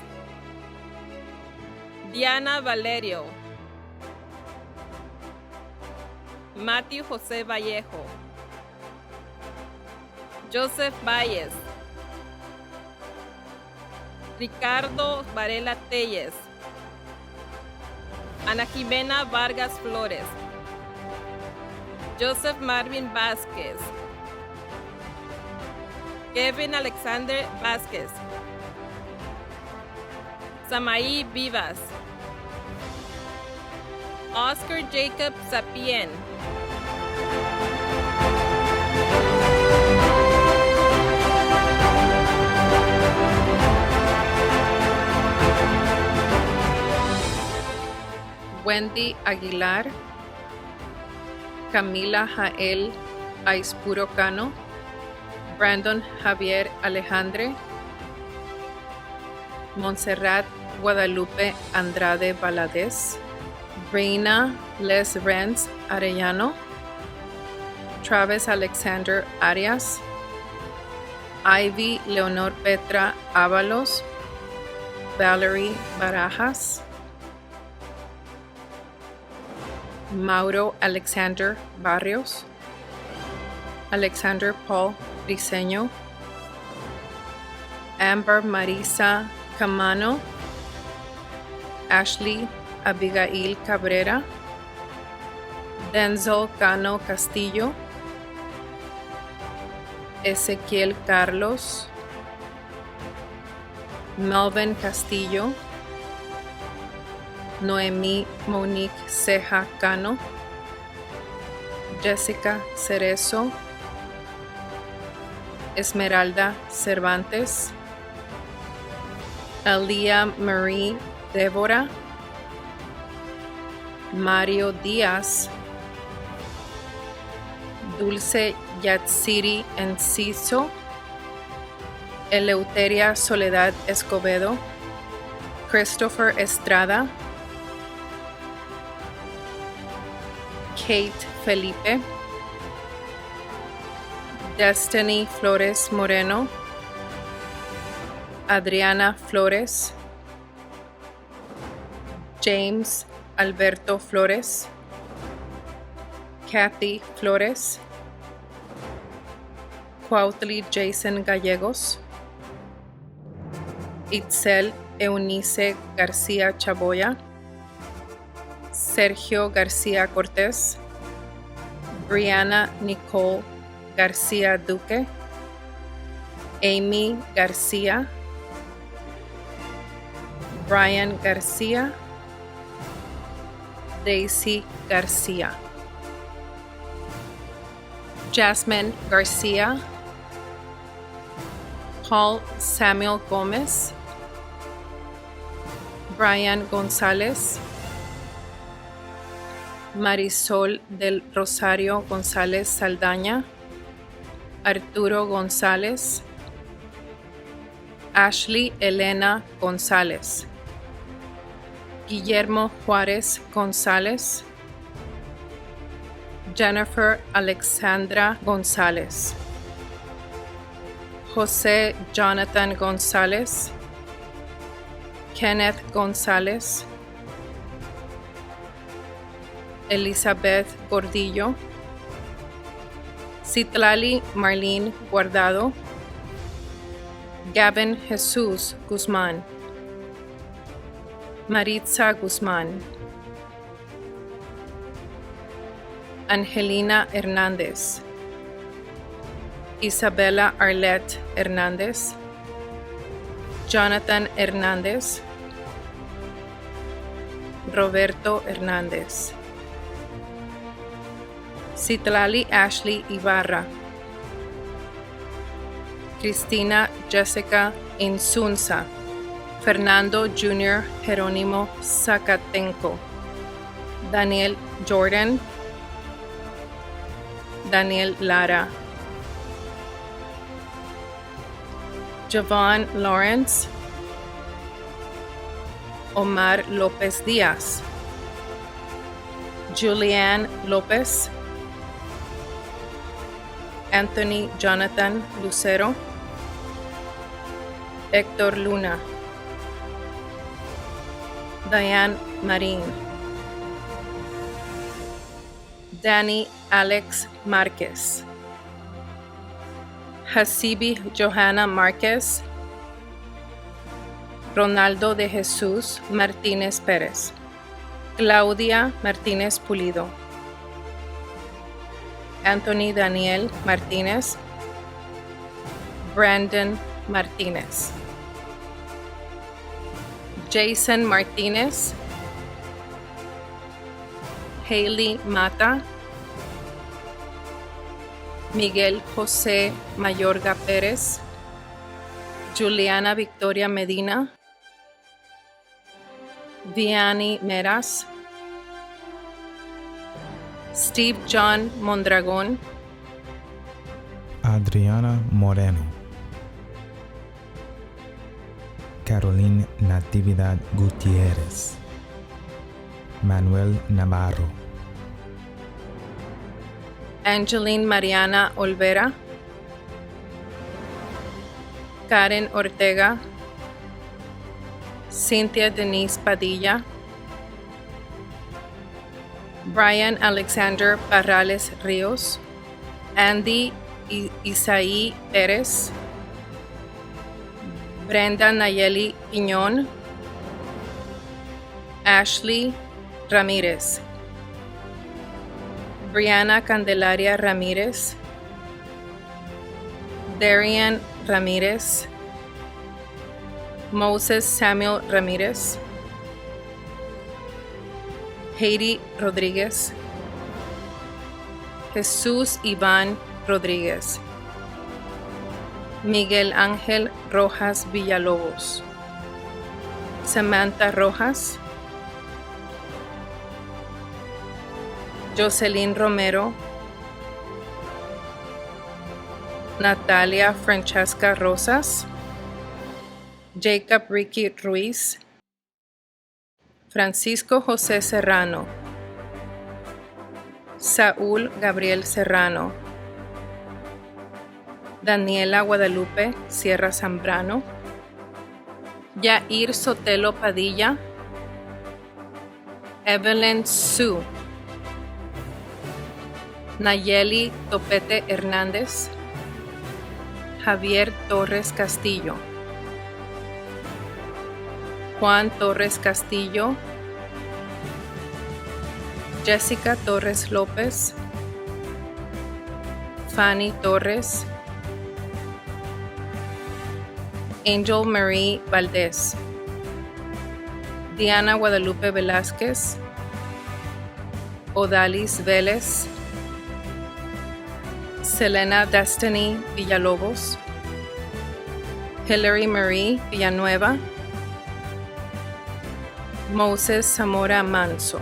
Diana Valerio, Matthew José Vallejo, Joseph Valles, Ricardo Varela Telles, Ana Jimena Vargas Flores, Joseph Marvin Vázquez, Kevin Alexander Vázquez, Samaí Vivas, Oscar Jacob Sapien,
Wendy Aguilar, Camila Jael Aispuro Cano, Brandon Javier Alejandre, Montserrat Guadalupe Andrade Valadez, Reina Les Renz Arellano, Travis Alexander Arias, Ivy Leonor Petra Ábalos, Valerie Barajas, Mauro Alexander Barrios, Alexander Paul Briceño, Amber Marisa Camano, Ashley Abigail Cabrera, Denzel Cano Castillo, Ezequiel Carlos, Melvin Castillo, Noemí Monique Ceja Cano, Jessica Cerezo, Esmeralda Cervantes, Elia Marie Débora, Mario Díaz, Dulce Yatsiri Enciso, Eleuteria Soledad Escobedo, Christopher Estrada, Kate Felipe, Destiny Flores Moreno, Adriana Flores, James Alberto Flores, Kathy Flores, Cuautli Jason Gallegos, Itzel Eunice García Chaboya, Sergio García Cortés, Brianna Nicole García Duque, Amy García, Brian García, Daisy García, Jasmine García, Paul Samuel Gómez, Brian González, Marisol del Rosario González Saldaña, Arturo González, Ashley Elena González, Guillermo Juárez González, Jennifer Alexandra González, José Jonathan González, Kenneth González, Elizabeth Gordillo, Citlali Marlene Guardado, Gavin Jesús Guzmán, Maritza Guzmán, Angelina Hernández, Isabela Arlette Hernández, Jonathan Hernández, Roberto Hernández, Citlali Ashley Ibarra, Cristina Jessica Insunza, Fernando Jr. Jerónimo Zacatenco, Daniel Jordan, Daniel Lara, Javon Lawrence, Omar López Díaz, Julianne López, Anthony Jonathan Lucero, Héctor Luna, Diane Marín, Danny Alex Márquez, Hasibi Johanna Márquez, Ronaldo de Jesús Martínez Pérez, Claudia Martínez Pulido, Anthony Daniel Martínez, Brandon Martínez, Jason Martínez, Hailey Mata, Miguel José Mayorga Pérez, Juliana Victoria Medina, Vianney Meras, Steve John Mondragón,
Adriana Moreno, Caroline Natividad Gutiérrez, Manuel Navarro,
Angeline Mariana Olvera, Karen Ortega, Cynthia Denise Padilla, Brian Alexander Parrales Ríos, Andy Isaí Pérez, Brenda Nayeli Piñón, Ashley Ramirez, Brianna Candelaria Ramirez, Darian Ramirez, Moses Samuel Ramirez, Heidi Rodríguez, Jesús Iván Rodríguez, Miguel Ángel Rojas Villalobos, Samantha Rojas, Jocelyn Romero, Natalia Francesca Rosas, Jacob Ricky Ruiz, Francisco José Serrano, Saúl Gabriel Serrano, Daniela Guadalupe Sierra Zambrano, Yair Sotelo Padilla, Evelyn Sue, Nayeli Topete Hernández, Javier Torres Castillo, Juan Torres Castillo, Jessica Torres López, Fanny Torres, Angel Marie Valdez, Diana Guadalupe Velázquez, Odalis Vélez, Selena Destiny Villalobos, Hillary Marie Villanueva, Moses Zamora Manso.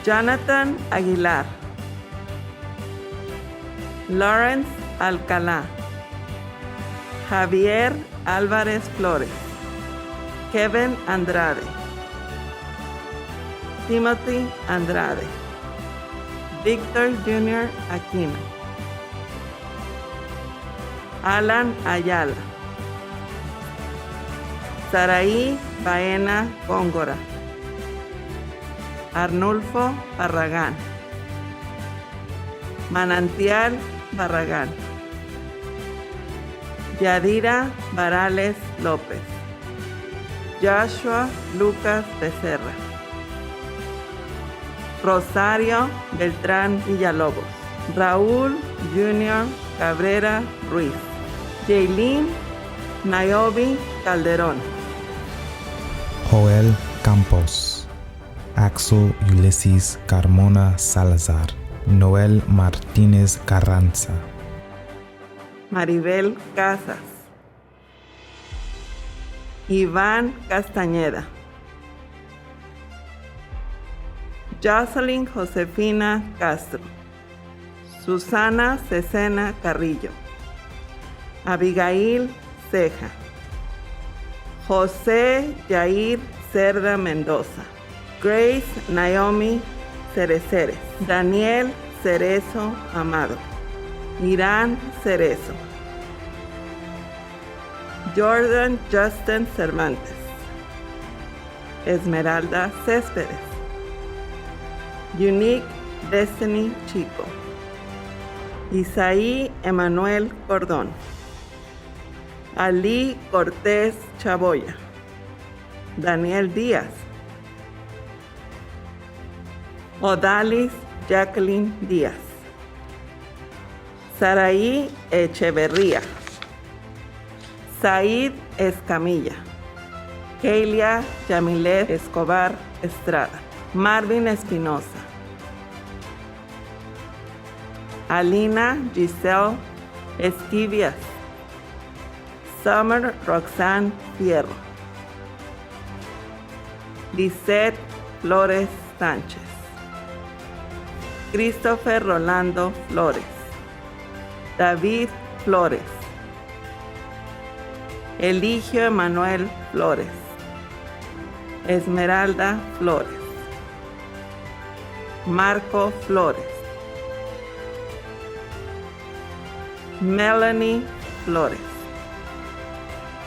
Jonathan Aguilar, Lawrence Alcalá, Javier Álvarez Flores, Kevin Andrade, Timothy Andrade, Victor Jr. Aquino, Alan Ayala, Sarahi Baena Góngora, Arnulfo Barragán, Manantial Barragán, Yadira Varales López, Joshua Lucas Becerra, Rosario Beltrán Villalobos, Raúl Junior Cabrera Ruiz, Jaylin Nayobi Calderón,
Joel Campos, Axel Ulysses Carmona Salazar, Noel Martínez Carranza,
Maribel Casas, Iván Castañeda, Jocelyn Josefina Castro, Susana Cecena Carrillo, Abigail Ceja, José Yair Cerda Mendoza, Grace Naomi Cereceres, Daniel Cerezo Amado, Irán Cerezo, Jordan Justin Cervantes, Esmeralda Céspedes, Unique Destiny Chico, Isaí Emanuel Cordón, Ali Cortés Chaboya, Daniel Díaz, Odalis Jacqueline Díaz, Sarahi Echeverría, Said Escamilla, Keilia Yamilet Escobar Estrada, Marvin Espinosa, Alina Giselle Estivias, Summer Roxanne Fierro, Lisette Flores Sánchez, Christopher Rolando Flores, David Flores, Eligio Emanuel Flores, Esmeralda Flores, Marco Flores, Melanie Flores,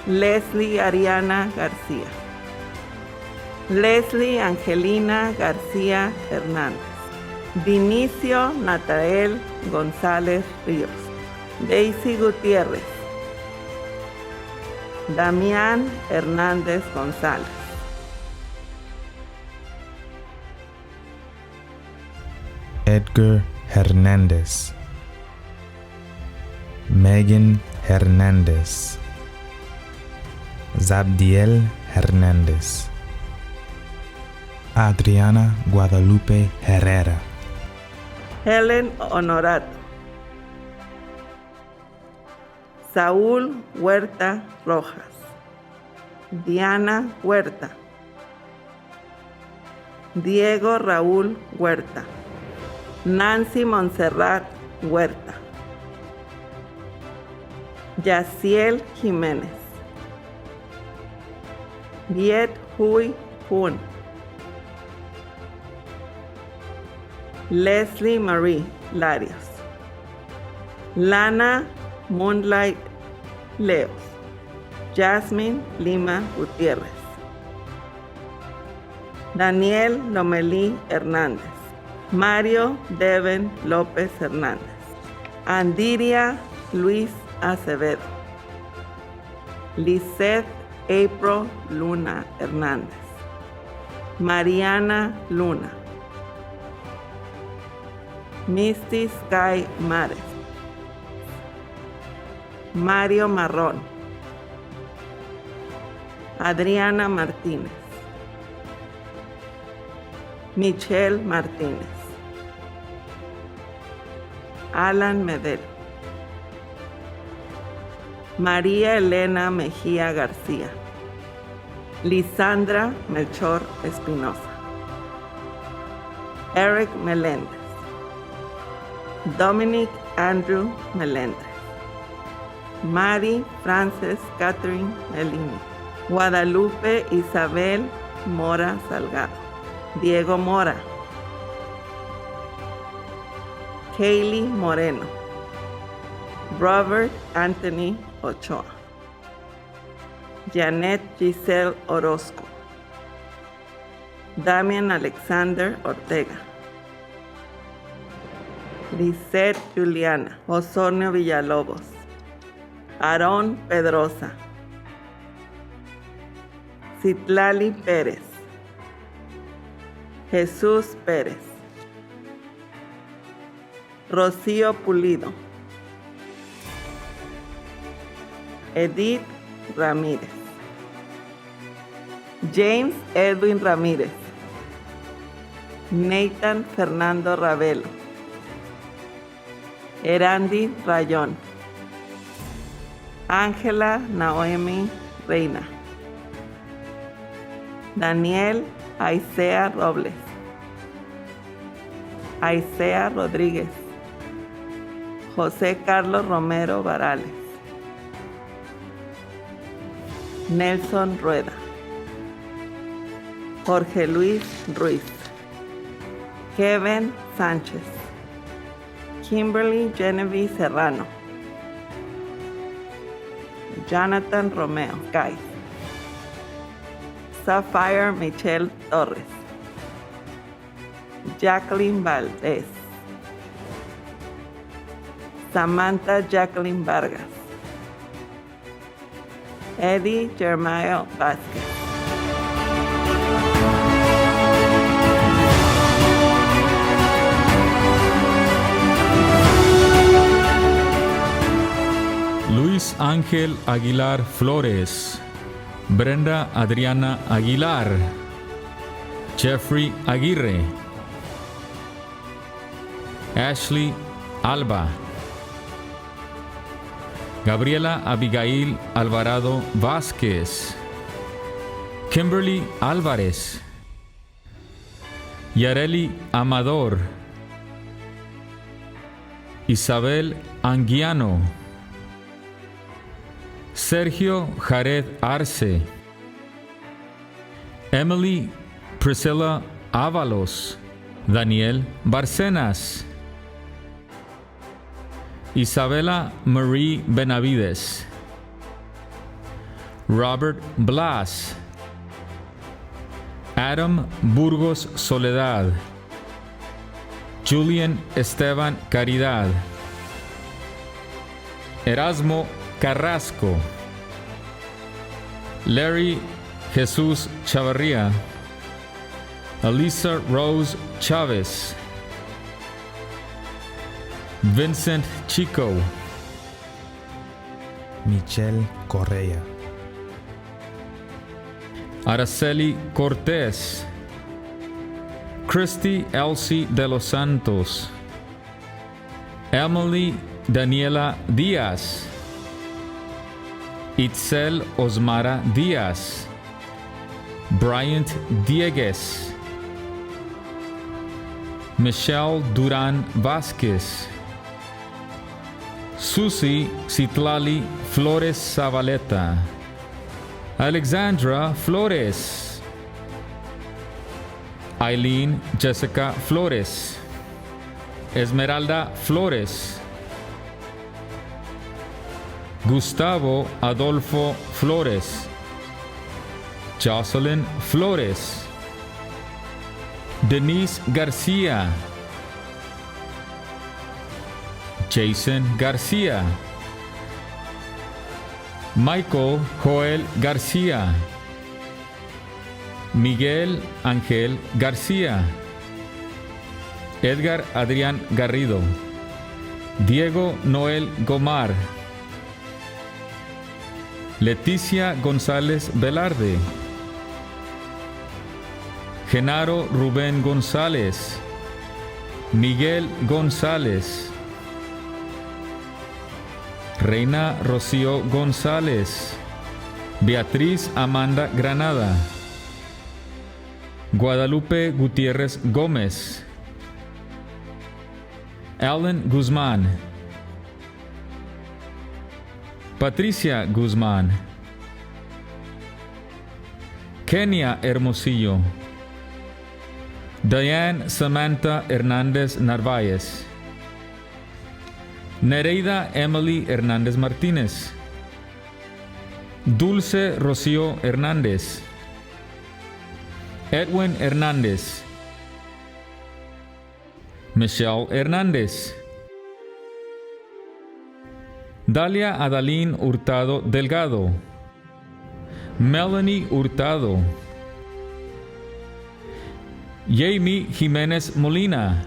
Leslie Ariana García, Leslie Angelina García Hernández, Vinicio Natael González Ríos, Daisy Gutiérrez, Damián Hernández González,
Edgar Hernandez, Megan Hernandez, Zabdiel Hernandez, Adriana Guadalupe Herrera,
Helen Honorato, Saúl Huerta Rojas, Diana Huerta, Diego Raúl Huerta, Nancy Montserrat Huerta, Yaciel Jiménez, Viet Huy Hun, Leslie Marie Larios, Lana Moonlight Leos, Jasmine Lima Gutiérrez, Daniel Lomelí Hernández, Mario Deven López Hernández, Andiria Luis Acevedo, Lisette April Luna Hernández, Mariana Luna, Misty Sky Mares, Mario Marrón, Adriana Martínez, Michelle Martínez, Alan Medel, María Elena Mejía García, Lisandra Melchor Espinosa, Eric Meléndez, Dominic Andrew Meléndez, Mary Frances Catherine Melini, Guadalupe Isabel Mora Salgado, Diego Mora, Kaylee Moreno, Robert Anthony Ochoa, Janet Giselle Orozco, Damian Alexander Ortega, Lisette Juliana Osornio Villalobos, Aarón Pedrosa, Citlali Pérez, Jesús Pérez, Rocío Pulido, Edith Ramírez, James Edwin Ramírez, Nathan Fernando Ravelo, Erandi Rayón, Ángela Naomi Reina, Daniel Aisea Robles, Aisea Rodríguez, José Carlos Romero Varales, Nelson Rueda, Jorge Luis Ruiz, Kevin Sánchez, Kimberly Genevieve Serrano, Jonathan Romeo Guy, Sapphire Michelle Torres, Jacqueline Valdez, Samantha Jacqueline Vargas, Eddie Jeremiah Vázquez.
Luis Ángel Aguilar Flores, Brenda Adriana Aguilar, Jeffrey Aguirre, Ashley Alba, Gabriela Abigail Alvarado Vázquez, Kimberly Álvarez, Yareli Amador, Isabel Anguiano, Sergio Jared Arce, Emily Priscilla Ábalos, Daniel Barcenas, Isabela Marie Benavides, Robert Blas, Adam Burgos Soledad, Julian Esteban Caridad, Erasmo Carrasco, Larry Jesús Chavarría, Elisa Rose Chávez, Vincent Chico,
Michelle Correa,
Araceli Cortés, Christy Elsie de los Santos, Emily Daniela Díaz, Itzel Osmara Díaz, Bryant Diegues, Michelle Durán Vázquez, Susi Citlali Flores Zavaleta, Alexandra Flores, Eileen Jessica Flores, Esmeralda Flores, Gustavo Adolfo Flores, Jocelyn Flores, Denise García, Jason García, Michael Joel García, Miguel Ángel García, Edgar Adrián Garrido, Diego Noel Gomar, Leticia González Velarde, Genaro Rubén González, Miguel González, Reina Rocío González, Beatriz Amanda Granada, Guadalupe Gutiérrez Gómez, Alan Guzmán, Patricia Guzmán, Kenia Hermosillo, Diane Samantha Hernandez Narváez, Nereida Emily Hernández Martínez, Dulce Rocío Hernández, Edwin Hernández, Michelle Hernández, Dalia Adalín Hurtado Delgado, Melanie Hurtado, Jamie Jiménez Molina,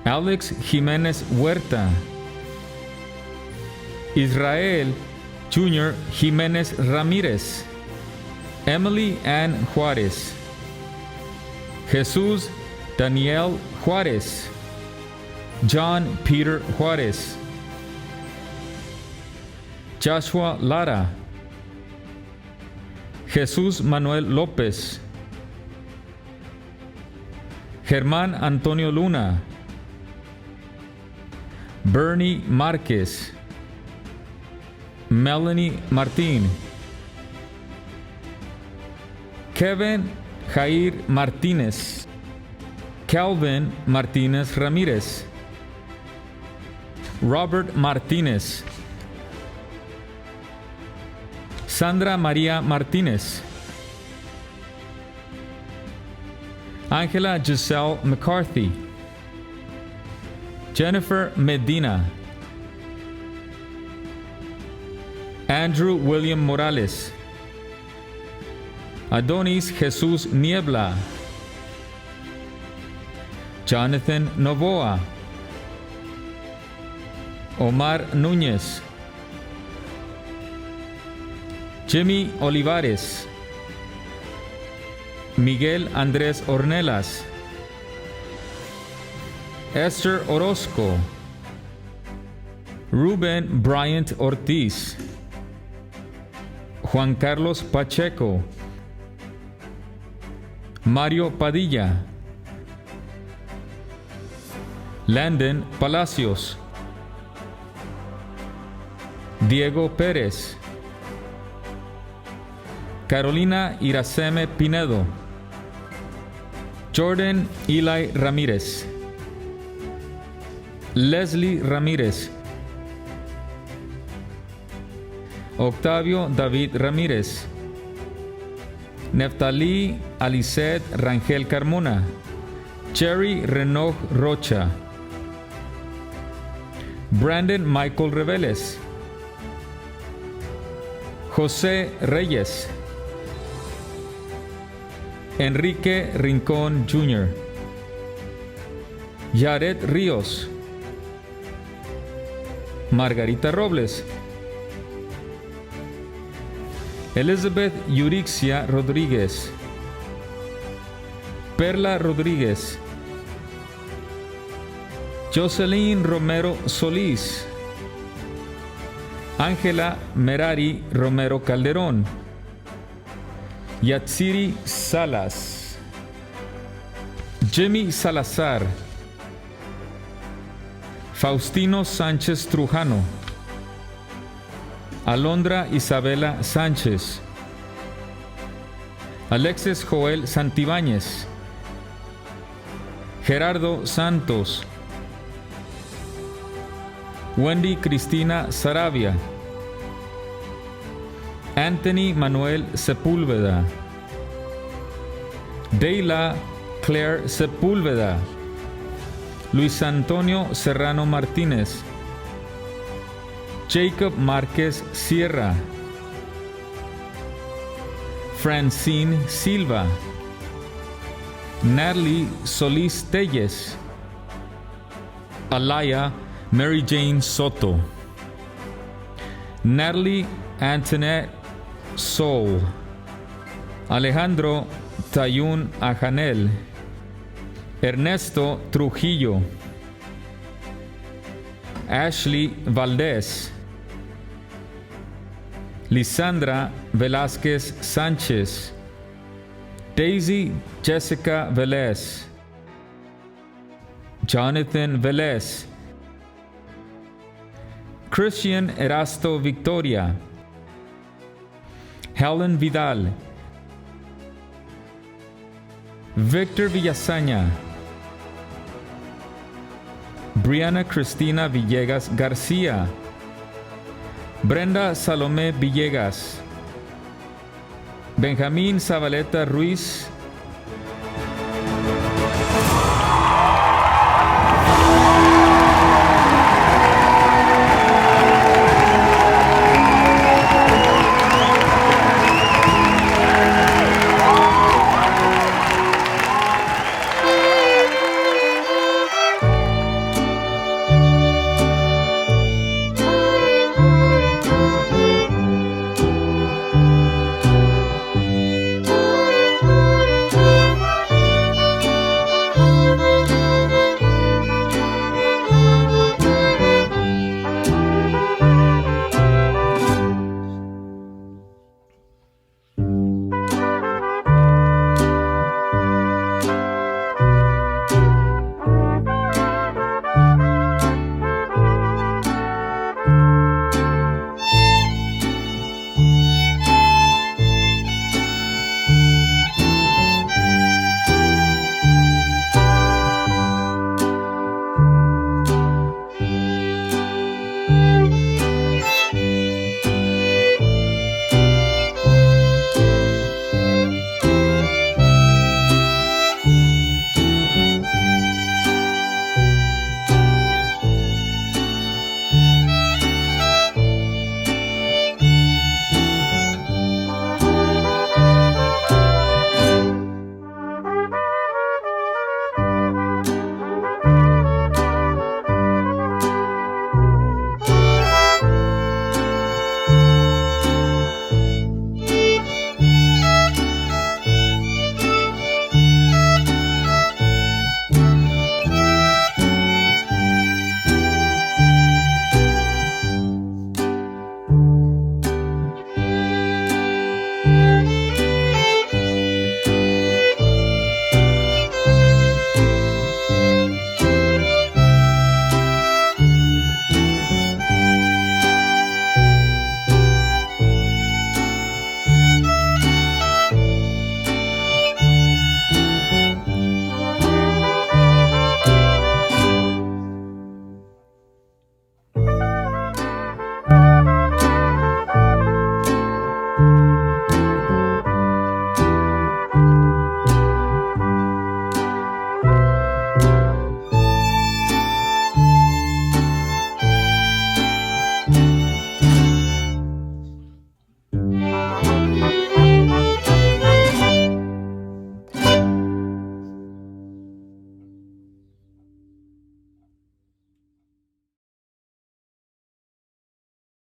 Alex Jiménez Huerta, Israel Junior Jiménez Ramírez, Emily Ann Juárez, Jesús Daniel Juárez, John Peter Juárez, Joshua Lara, Jesús Manuel López, Germán Antonio Luna, Bernie Márquez, Melanie Martín, Kevin Jair Martínez, Calvin Martínez Ramirez, Robert Martínez, Sandra María Martínez, Angela Giselle McCarthy, Jennifer Medina, Andrew William Morales, Adonis Jesús Niebla, Jonathan Novoa, Omar Núñez, Jimmy Olivares, Miguel Andrés Ornelas, Esther Orozco, Ruben Bryant Ortiz, Juan Carlos Pacheco, Mario Padilla, Landon Palacios, Diego Pérez, Carolina Iraceme Pinedo, Jordan Eli Ramírez, Leslie Ramírez, Octavio David Ramírez, Neftalí Alicet Rangel Carmona, Cherry Renoj Rocha, Brandon Michael Reveles, José Reyes, Enrique Rincón Jr., Yaret Ríos, Margarita Robles, Elizabeth Yurixia Rodríguez, Perla Rodríguez, Jocelyn Romero Solís, Ángela Merari Romero Calderón, Yatsiri Salas, Jimmy Salazar, Faustino Sánchez Trujano, Alondra Isabela Sánchez, Alexis Joel Santibáñez, Gerardo Santos, Wendy Cristina Saravia, Anthony Manuel Sepúlveda, Deila Claire Sepúlveda, Luis Antonio Serrano Martínez, Jacob Márquez Sierra, Francine Silva, Natalie Solís Telles, Alaya Mary Jane Soto, Natalie Antoinette Sol, Alejandro Tayún Ajanel, Ernesto Trujillo, Ashley Valdez, Lisandra Velázquez Sánchez, Daisy Jessica Velez, Jonathan Velez, Christian Erasto Victoria, Helen Vidal, Victor Villasaña, Brianna Cristina Villegas García, Brenda Salomé Villegas, Benjamín Zabaleta Ruiz,